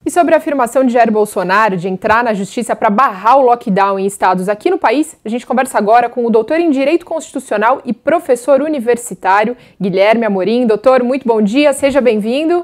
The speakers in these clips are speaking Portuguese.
E sobre a afirmação de Jair Bolsonaro de entrar na justiça para barrar o lockdown em estados aqui no país, a gente conversa agora com o doutor em Direito Constitucional e professor universitário Guilherme Amorim. Doutor, muito bom dia, seja bem-vindo.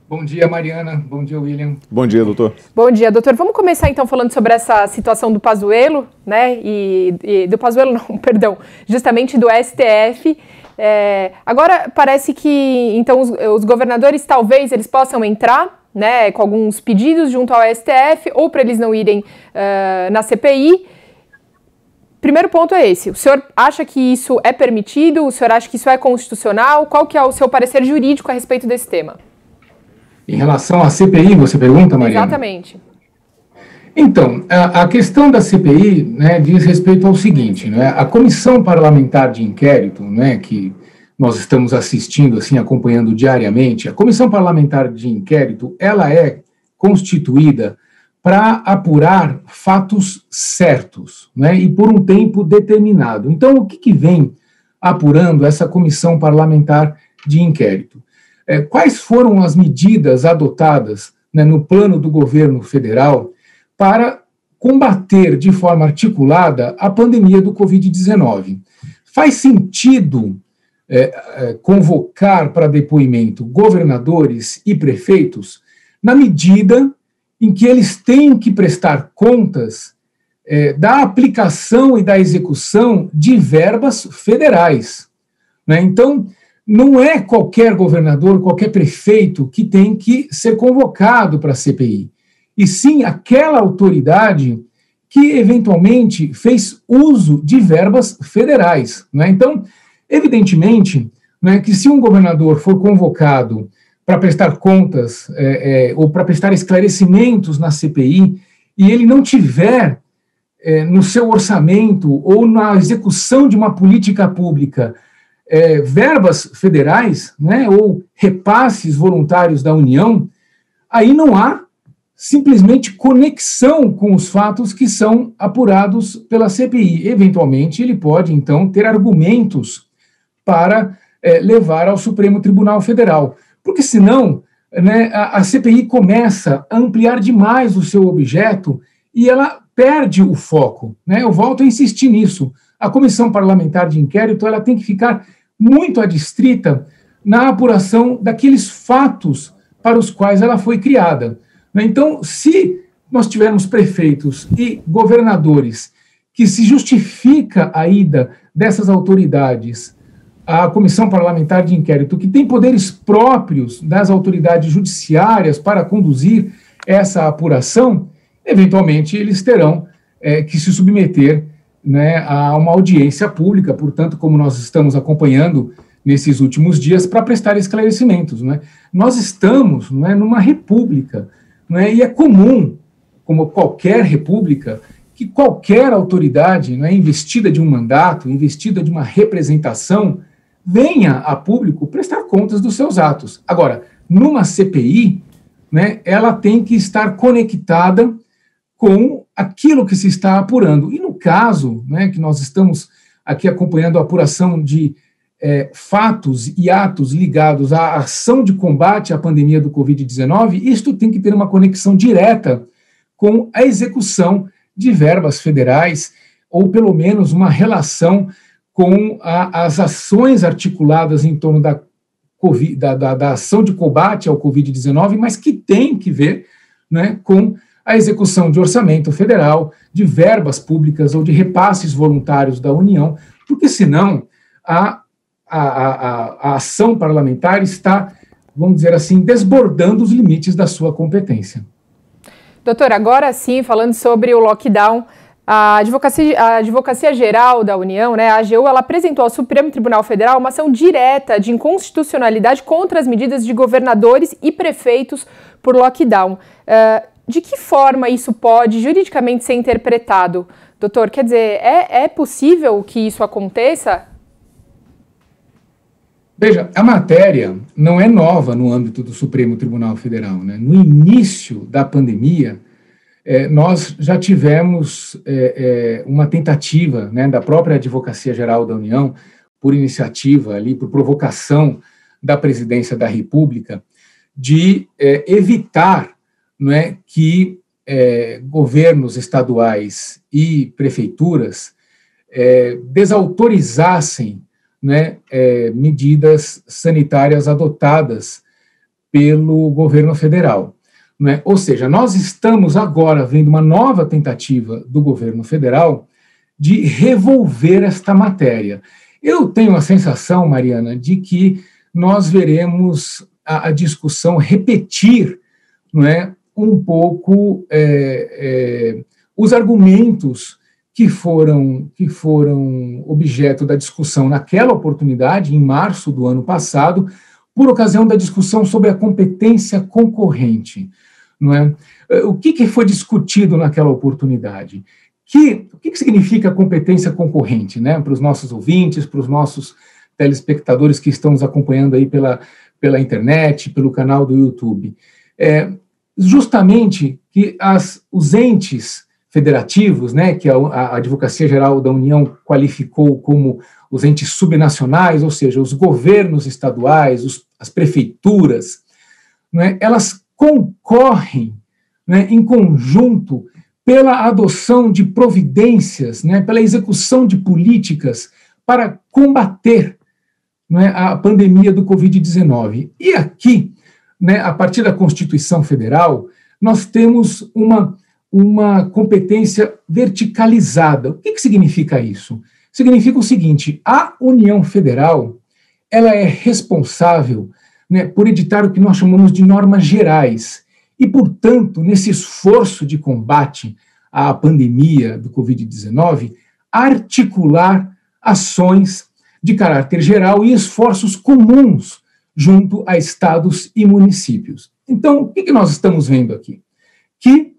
Bom dia, Mariana. Bom dia, William. Bom dia, doutor. Bom dia, doutor. Vamos começar então falando sobre essa situação do Pazuello, né? E do Pazuello não, perdão, justamente do STF. Agora parece que então os governadores talvez eles possam entrar, né, com alguns pedidos junto ao STF, ou para eles não irem na CPI. Primeiro ponto é esse. O senhor acha que isso é permitido? O senhor acha que isso é constitucional? Qual que é o seu parecer jurídico a respeito desse tema? Em relação à CPI, você pergunta, Mariana? Exatamente. Então, a questão da CPI, né, diz respeito ao seguinte, né, a Comissão Parlamentar de Inquérito, né, que nós estamos assistindo, assim, acompanhando diariamente, a Comissão Parlamentar de Inquérito, ela é constituída para apurar fatos certos, né, e por um tempo determinado. Então, o que vem apurando essa Comissão Parlamentar de Inquérito? Quais foram as medidas adotadas, né, no plano do governo federal para combater de forma articulada a pandemia do Covid-19? Faz sentido convocar para depoimento governadores e prefeitos na medida em que eles têm que prestar contas da aplicação e da execução de verbas federais, né? Então, não é qualquer governador, qualquer prefeito que tem que ser convocado para a CPI, e sim aquela autoridade que eventualmente fez uso de verbas federais, né? Então, evidentemente, né, que se um governador for convocado para prestar contas ou para prestar esclarecimentos na CPI e ele não tiver no seu orçamento ou na execução de uma política pública verbas federais, né, ou repasses voluntários da União, aí não há simplesmente conexão com os fatos que são apurados pela CPI. Eventualmente, ele pode, então, ter argumentos para levar ao Supremo Tribunal Federal. Porque, senão, né, a CPI começa a ampliar demais o seu objeto e ela perde o foco, né? Eu volto a insistir nisso. A Comissão Parlamentar de Inquérito ela tem que ficar muito adstrita na apuração daqueles fatos para os quais ela foi criada. Então, se nós tivermos prefeitos e governadores que se justifica a ida dessas autoridades à Comissão Parlamentar de Inquérito, que tem poderes próprios das autoridades judiciárias para conduzir essa apuração, eventualmente eles terão que se submeter, né, a uma audiência pública, portanto, como nós estamos acompanhando nesses últimos dias, para prestar esclarecimentos, né? Nós estamos, né, numa república, né, e é comum, como qualquer república, que qualquer autoridade, né, investida de um mandato, investida de uma representação, venha a público prestar contas dos seus atos. Agora, numa CPI, né, ela tem que estar conectada com aquilo que se está apurando. E no caso, né, que nós estamos aqui acompanhando a apuração de fatos e atos ligados à ação de combate à pandemia do Covid-19, isto tem que ter uma conexão direta com a execução de verbas federais, ou pelo menos uma relação com as ações articuladas em torno da ação de combate ao Covid-19, mas que tem que ver, né, com a execução de orçamento federal, de verbas públicas ou de repasses voluntários da União, porque senão a ação parlamentar está, vamos dizer assim, desbordando os limites da sua competência. Doutor, agora sim, falando sobre o lockdown, a Advocacia Geral da União, né, a AGU, ela apresentou ao Supremo Tribunal Federal uma ação direta de inconstitucionalidade contra as medidas de governadores e prefeitos por lockdown. De que forma isso pode juridicamente ser interpretado, doutor? Quer dizer, é possível que isso aconteça? Veja, a matéria não é nova no âmbito do Supremo Tribunal Federal, né? No início da pandemia, nós já tivemos uma tentativa, né, da própria Advocacia Geral da União, por iniciativa ali, por provocação da Presidência da República, de evitar, não é, que governos estaduais e prefeituras desautorizassem, né, medidas sanitárias adotadas pelo governo federal. Não é? Ou seja, nós estamos agora vendo uma nova tentativa do governo federal de revolver esta matéria. Eu tenho a sensação, Mariana, de que nós veremos a discussão repetir, não é, um pouco os argumentos que foram objeto da discussão naquela oportunidade, em março do ano passado, por ocasião da discussão sobre a competência concorrente. Não é? O que foi discutido naquela oportunidade? O que significa competência concorrente, né, para os nossos ouvintes, para os nossos telespectadores que estão nos acompanhando aí pela internet, pelo canal do YouTube? Justamente que os entes federativos, né, que a Advocacia Geral da União qualificou como os entes subnacionais, ou seja, os governos estaduais, as prefeituras, né, elas concorrem, né, em conjunto pela adoção de providências, né, pela execução de políticas para combater, né, a pandemia do Covid-19. E aqui, né, a partir da Constituição Federal, nós temos uma competência verticalizada. O que significa isso? Significa o seguinte: a União Federal, ela é responsável, né, por editar o que nós chamamos de normas gerais e, portanto, nesse esforço de combate à pandemia do Covid-19, articular ações de caráter geral e esforços comuns junto a estados e municípios. Então, o que nós estamos vendo aqui? Que,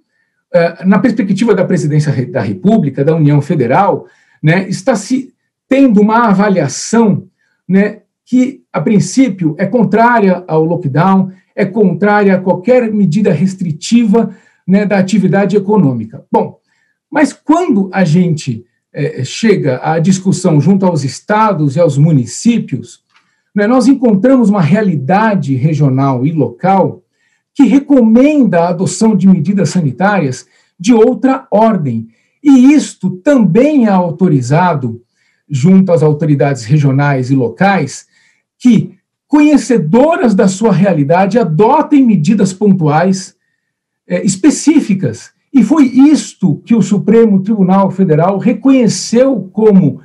na perspectiva da Presidência da República, da União Federal, né, está se tendo uma avaliação, né, que, a princípio, é contrária ao lockdown, é contrária a qualquer medida restritiva, né, da atividade econômica. Bom, mas quando a gente chega à discussão junto aos estados e aos municípios, né, nós encontramos uma realidade regional e local que recomenda a adoção de medidas sanitárias de outra ordem. E isto também é autorizado junto às autoridades regionais e locais que, conhecedoras da sua realidade, adotem medidas pontuais específicas. E foi isto que o Supremo Tribunal Federal reconheceu como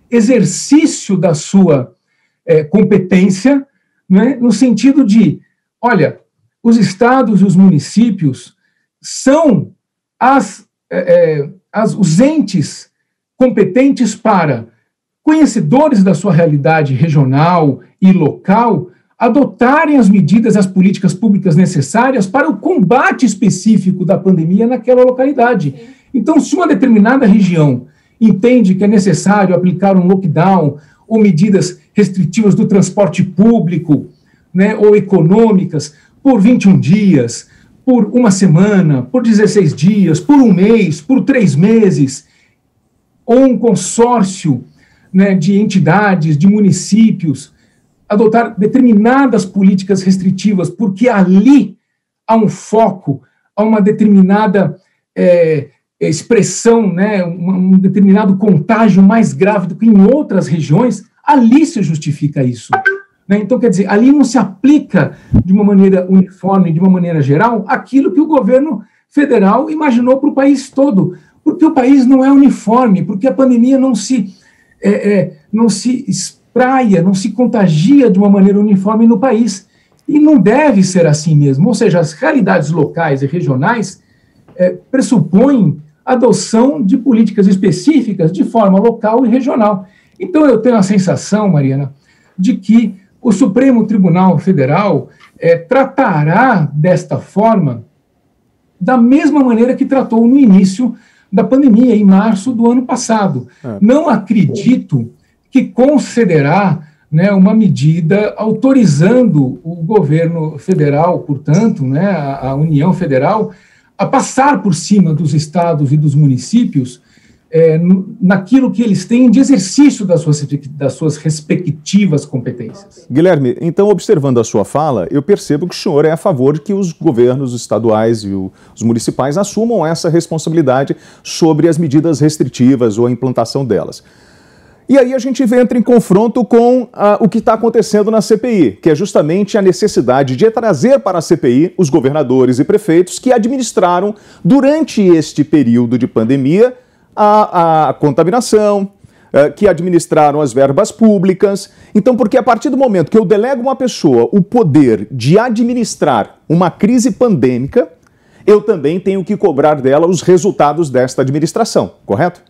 exercício da sua competência, né, no sentido de, olha, os estados e os municípios são os entes competentes para, conhecedores da sua realidade regional e local, adotarem as medidas, as políticas públicas necessárias para o combate específico da pandemia naquela localidade. Então, se uma determinada região entende que é necessário aplicar um lockdown ou medidas restritivas do transporte público, né, ou econômicas, por 21 dias, por uma semana, por 16 dias, por um mês, por 3 meses, ou um consórcio, né, de entidades, de municípios, adotar determinadas políticas restritivas, porque ali há um foco, há uma determinada expressão, né, um determinado contágio mais grave do que em outras regiões, ali se justifica isso. Né? Então, quer dizer, ali não se aplica de uma maneira uniforme, de uma maneira geral, aquilo que o governo federal imaginou para o país todo, porque o país não é uniforme, porque a pandemia não se espraia, não se contagia de uma maneira uniforme no país. E não deve ser assim mesmo. Ou seja, as realidades locais e regionais pressupõem a adoção de políticas específicas de forma local e regional. Então, eu tenho a sensação, Mariana, de que o Supremo Tribunal Federal tratará desta forma da mesma maneira que tratou no início da pandemia, em março do ano passado. Não acredito que concederá, né, uma medida autorizando o governo federal, portanto, né, a União Federal, a passar por cima dos estados e dos municípios naquilo que eles têm de exercício das suas respectivas competências. Guilherme, então, observando a sua fala, eu percebo que o senhor é a favor de que os governos estaduais e os municipais assumam essa responsabilidade sobre as medidas restritivas ou a implantação delas. E aí a gente entra em confronto com o que está acontecendo na CPI, que é justamente a necessidade de trazer para a CPI os governadores e prefeitos que administraram, durante este período de pandemia, a contaminação, que administraram as verbas públicas. Então, porque a partir do momento que eu delego a uma pessoa o poder de administrar uma crise pandêmica, eu também tenho que cobrar dela os resultados desta administração, correto?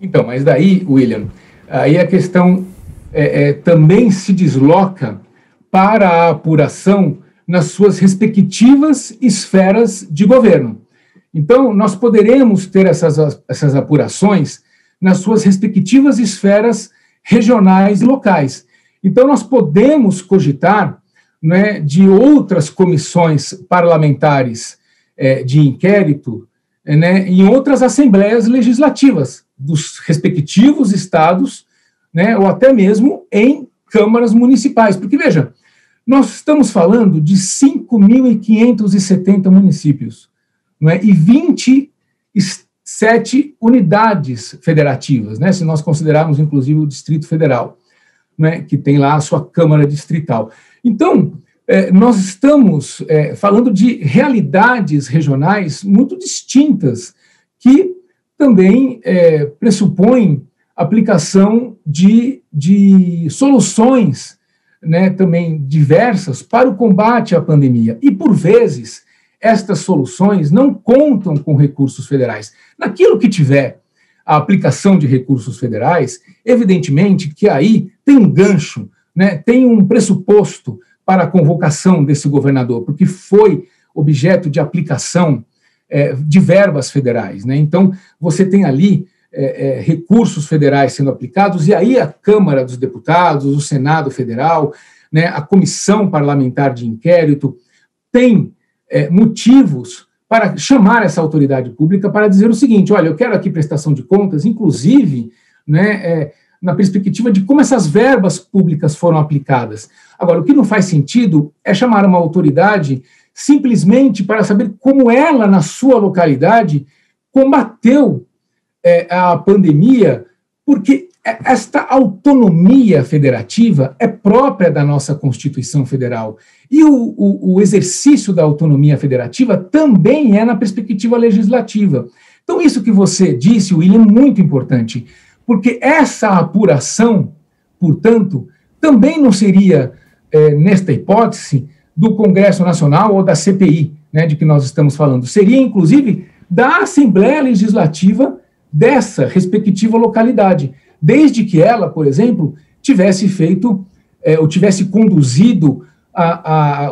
Então, mas daí, William, aí a questão também se desloca para a apuração nas suas respectivas esferas de governo. Então, nós poderemos ter essas apurações nas suas respectivas esferas regionais e locais. Então, nós podemos cogitar, né, de outras comissões parlamentares de inquérito, né, em outras assembleias legislativas dos respectivos estados, né, ou até mesmo em câmaras municipais. Porque, veja, nós estamos falando de 5.570 municípios, não é, e 27 unidades federativas, né, se nós considerarmos, inclusive, o Distrito Federal, né, que tem lá a sua Câmara Distrital. Então, nós estamos falando de realidades regionais muito distintas, que também pressupõem aplicação de soluções, né, também diversas para o combate à pandemia. E, por vezes, estas soluções não contam com recursos federais. Naquilo que tiver a aplicação de recursos federais, evidentemente que aí tem um gancho, né, tem um pressuposto para a convocação desse governador, porque foi objeto de aplicação de verbas federais, né? Então, você tem ali recursos federais sendo aplicados, e aí a Câmara dos Deputados, o Senado Federal, né, a Comissão Parlamentar de Inquérito, tem motivos para chamar essa autoridade pública para dizer o seguinte: olha, eu quero aqui prestação de contas, inclusive, né, na perspectiva de como essas verbas públicas foram aplicadas. Agora, o que não faz sentido é chamar uma autoridade simplesmente para saber como ela, na sua localidade, combateu a pandemia, porque esta autonomia federativa é própria da nossa Constituição Federal. E o exercício da autonomia federativa também é na perspectiva legislativa. Então, isso que você disse, William, é muito importante, porque essa apuração, portanto, também não seria, nesta hipótese, do Congresso Nacional ou da CPI, né, de que nós estamos falando. Seria, inclusive, da Assembleia Legislativa dessa respectiva localidade, desde que ela, por exemplo, tivesse feito, ou tivesse conduzido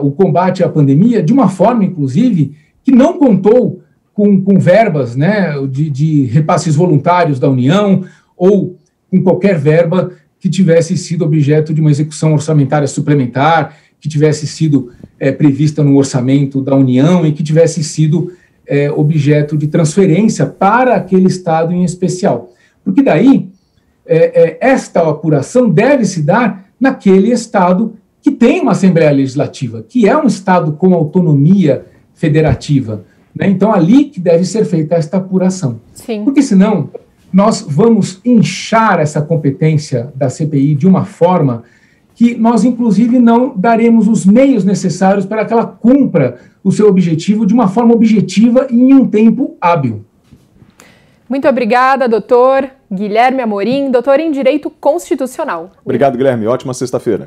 o combate à pandemia de uma forma, inclusive, que não contou com verbas, né, de repasses voluntários da União, ou com qualquer verba que tivesse sido objeto de uma execução orçamentária suplementar, que tivesse sido prevista no orçamento da União e que tivesse sido objeto de transferência para aquele Estado em especial. Porque daí, esta apuração deve se dar naquele Estado que tem uma Assembleia Legislativa, que é um Estado com autonomia federativa, né? Então, ali que deve ser feita esta apuração. Sim. Porque senão nós vamos inchar essa competência da CPI de uma forma que nós, inclusive, não daremos os meios necessários para que ela cumpra o seu objetivo de uma forma objetiva e em um tempo hábil. Muito obrigada, doutor Guilherme Amorim, doutor em Direito Constitucional. Obrigado, Guilherme. Ótima sexta-feira.